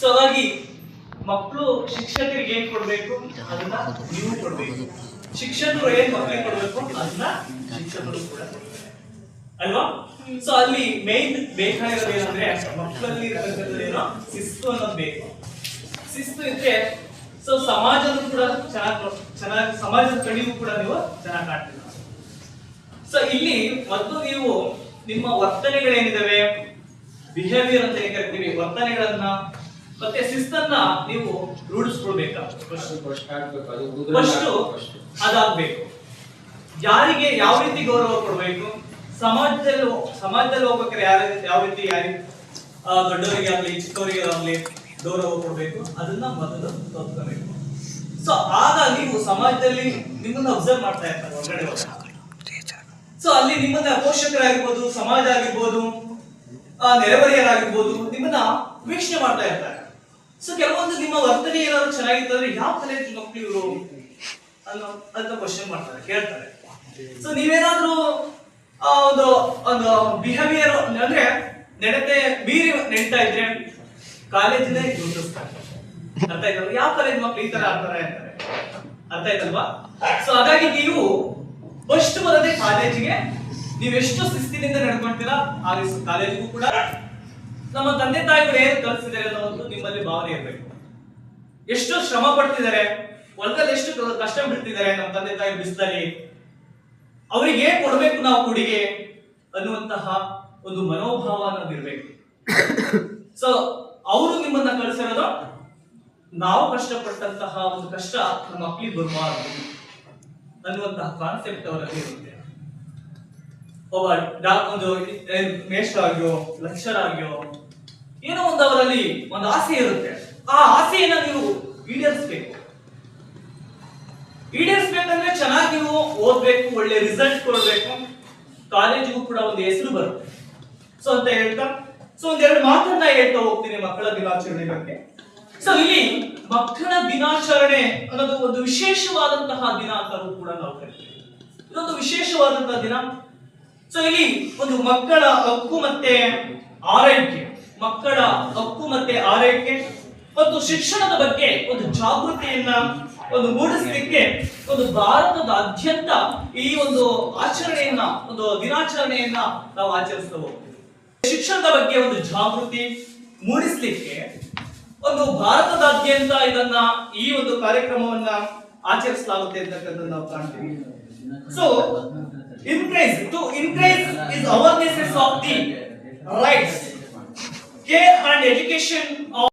So ಹಾಗಾಗಿ ಮಕ್ಕಳು ಶಿಕ್ಷಕರಿಗೆ ಏನ್ ಕೊಡ್ಬೇಕು ಅದನ್ನ ನೀವು ಕೊಡ್ಬೇಕು. ಶಿಕ್ಷಕರು ಏನ್ ಮಕ್ಕಳಿಗೆ ಕೊಡ್ಬೇಕು ಅದನ್ನ ಶಿಕ್ಷಕರು ಕೂಡ ಅಲ್ವಾ. ಸೊ ಅಲ್ಲಿ ಮೇನ್ ಬೇಕಾಗಿರೋದು ಏನಂದ್ರೆ ಮಕ್ಕಳಲ್ಲಿ ಏನೋ ಶಿಸ್ತು ಅನ್ನೋದು ಬೇಕು. ಶಿಸ್ತು ಇದ್ರೆ ಸೊ ಸಮಾಜದ ಕೂಡ ಚೆನ್ನಾಗಿ ಸಮಾಜದ ಕಡೆಯೂ ಕೂಡ ನೀವು ಚೆನ್ನಾಗಿ ಕಾಣ್ತೀರ. ಸೊ ಇಲ್ಲಿ ಮೊದಲು ನೀವು ನಿಮ್ಮ ವರ್ತನೆಗಳೇನಿದಾವೆ ಬಿಹೇವಿಯರ್ ಅಂತ ಏನ್ ಕರಿತೀವಿ ವರ್ತನೆಗಳನ್ನ ಮತ್ತೆ ಶಿಸ್ತನ್ನ ನೀವು ರೂಢಿಸ್ಕೊಳ್ಬೇಕಾಗ್ತದೆ. ಫಸ್ಟ್ ಅದಾಗ್ಬೇಕು. ಯಾರಿಗೆ ಯಾವ ರೀತಿ ಗೌರವ ಕೊಡ್ಬೇಕು, ಸಮಾಜದಲ್ಲಿ ಹೋಗ್ಬೇಕಾದ್ರೆ ಯಾವ ರೀತಿ ದೊಡ್ಡವರಿಗೆ ಆಗ್ಲಿ ಚಿಕ್ಕವರಿಗೆ ಆಗ್ಲಿ ಗೌರವ ಕೊಡ್ಬೇಕು ಅದನ್ನ ಮೊದಲು ತೋರಿಸಬೇಕು. ಸೊ ಆಗ ನೀವು ಸಮಾಜದಲ್ಲಿ ನಿಮ್ಮನ್ನ ಅಬ್ಸರ್ವ್ ಮಾಡ್ತಾ ಇರ್ತಾರೆ ಹೊರಗಡೆ ಹೋದಾಗ. ಸೊ ಅಲ್ಲಿ ನಿಮ್ಮನ್ನ ಪೋಷಕರಾಗಿರ್ಬೋದು, ಸಮಾಜ ಆಗಿರ್ಬೋದು, ನೆರೆಹೊರೆಯರಾಗಿರ್ಬೋದು ನಿಮ್ಮನ್ನ ವೀಕ್ಷಣೆ ಮಾಡ್ತಾ ಇರ್ತಾರೆ. ಸೊ ಕೆಲವೊಂದು ನಿಮ್ಮ ವರ್ತನೆ ಏನಾದ್ರು ಚೆನ್ನಾಗಿತ್ತಂದ್ರೆ ಯಾವ ಕಾಲೇಜ್ ಮಕ್ಕಳು ಇವರು ಅಂತ ಕ್ವಶನ್ ಮಾಡ್ತಾರೆ, ಕೇಳ್ತಾರೆ. ಸೊ ನೀವೇನಾದ್ರೂ ಒಂದು ಒಂದು ಬಿಹೇವಿಯರ್ ಅಂದ್ರೆ ನಡತೆ ಮೀರಿ ನಡೀತಾ ಇದ್ರೆ ಕಾಲೇಜಿನೇ ಗುರುತಿಸ್ತಾರೆ. ಅರ್ಥ ಆಯ್ತಲ್ವಾ? ಯಾವ ಕಾಲೇಜ್ ಮಕ್ಕಳು ಈ ತರ ಆಡ್ತಾರೆ ಅಂತಾರೆ. ಅರ್ಥ ಆಯ್ತಲ್ವಾ? ಸೊ ಹಾಗಾಗಿ ನೀವು ಫಸ್ಟ್ ಬರೋದೇ ಕಾಲೇಜಿಗೆ. ನೀವೆಷ್ಟು ಶಿಸ್ತಿನಿಂದ ನಡ್ಕೊಂತೀರಾ ಆ ಕಾಲೇಜಿಗೂ ಕೂಡ ನಮ್ಮ ತಂದೆ ತಾಯಿಗಳು ಏನ್ ಕಲಿಸಿದ್ದಾರೆ ಅನ್ನೋ ಒಂದು ನಿಮ್ಮಲ್ಲಿ ಭಾವನೆ ಇರಬೇಕು. ಎಷ್ಟು ಶ್ರಮ ಪಡ್ತಿದ್ದಾರೆ, ಹೊಲದಲ್ಲಿ ಎಷ್ಟು ಕಷ್ಟ ಬಿಡ್ತಿದ್ದಾರೆ ನಮ್ಮ ತಂದೆ ತಾಯಿ ಬಿಸಿಲಲ್ಲಿ, ಅವರಿಗೆ ಏನ್ ಕೊಡ್ಬೇಕು ನಾವು ಕೊಡುಗೆ ಅನ್ನುವಂತಹ ಒಂದು ಮನೋಭಾವ ಅನ್ನೋದಿರ್ಬೇಕು. ಸೊ ಅವರು ನಿಮ್ಮನ್ನ ಕಳಿಸಿರೋದು ನಾವು ಕಷ್ಟಪಟ್ಟಂತಹ ಒಂದು ಕಷ್ಟ ನಮ್ಮ ಮಕ್ಕಳಿಗೆ ಬರಬಾರದು ಅನ್ನುವಂತಹ ಕಾನ್ಸೆಪ್ಟ್ ಅವರಲ್ಲಿ ಇರುತ್ತೆ. ಒಂದು ಮೇಷ್ಟ್ರ ಆಗಿಯೋ ಲೆಕ್ಚರ್ ಆಗಿಯೋ ಏನೋ ಒಂದು ಅವರಲ್ಲಿ ಒಂದು ಆಸೆ ಇರುತ್ತೆ. ಆ ಆಸೆಯನ್ನ ನೀವು ಈಡೇರಿಸಬೇಕು. ಈಡೇರಿಸಬೇಕಂದ್ರೆ ಚೆನ್ನಾಗಿ ನೀವು ಓದ್ಬೇಕು, ಒಳ್ಳೆ ರಿಸಲ್ಟ್ ಕೊಡ್ಬೇಕು, ಕಾಲೇಜಿಗೂ ಕೂಡ ಒಂದು ಹೆಸರು ಬರುತ್ತೆ. ಸೊ ಅಂತ ಹೇಳ್ತಾ ಒಂದೆರಡು ಮಾತನ್ನ ಹೇಳ್ತಾ ಹೋಗ್ತೀನಿ ಮಕ್ಕಳ ದಿನಾಚರಣೆ ಬಗ್ಗೆ. ಸೊ ಇಲ್ಲಿ ಮಕ್ಕಳ ದಿನಾಚರಣೆ ಅನ್ನೋದು ಒಂದು ವಿಶೇಷವಾದಂತಹ ದಿನ ಅಂತ ಕೂಡ ನಾವು ಕರಿತೀವಿ. ಇದೊಂದು ವಿಶೇಷವಾದಂತಹ ದಿನ. ಸೊ ಇಲ್ಲಿ ಒಂದು ಮಕ್ಕಳ ಹಕ್ಕು ಮತ್ತೆ ಆರೈಕೆ, ಮಕ್ಕಳ ಹಕ್ಕು ಮತ್ತೆ ಆರೈಕೆ ಮತ್ತು ಶಿಕ್ಷಣದ ಬಗ್ಗೆ ಒಂದು ಜಾಗೃತಿಯನ್ನ ಒಂದು ಮೂಡಿಸಲಿಕ್ಕೆ ಒಂದು ಭಾರತದಾದ್ಯಂತ ಈ ಒಂದು ಆಚರಣೆಯನ್ನ ಒಂದು ದಿನಾಚರಣೆಯನ್ನ ನಾವು ಆಚರಿಸ್ತಾ ಹೋಗ್ತೀವಿ. ಶಿಕ್ಷಣದ ಬಗ್ಗೆ ಒಂದು ಜಾಗೃತಿ ಮೂಡಿಸಲಿಕ್ಕೆ ಒಂದು ಭಾರತದಾದ್ಯಂತ ಇದನ್ನ ಈ ಒಂದು ಕಾರ್ಯಕ್ರಮವನ್ನ ಆಚರಿಸಲಾಗುತ್ತೆ ಅಂತಕ್ಕಂಥದ್ದು ನಾವು ಕಾಣ್ತೀವಿ. So to increase is awareness of the rights, care and education of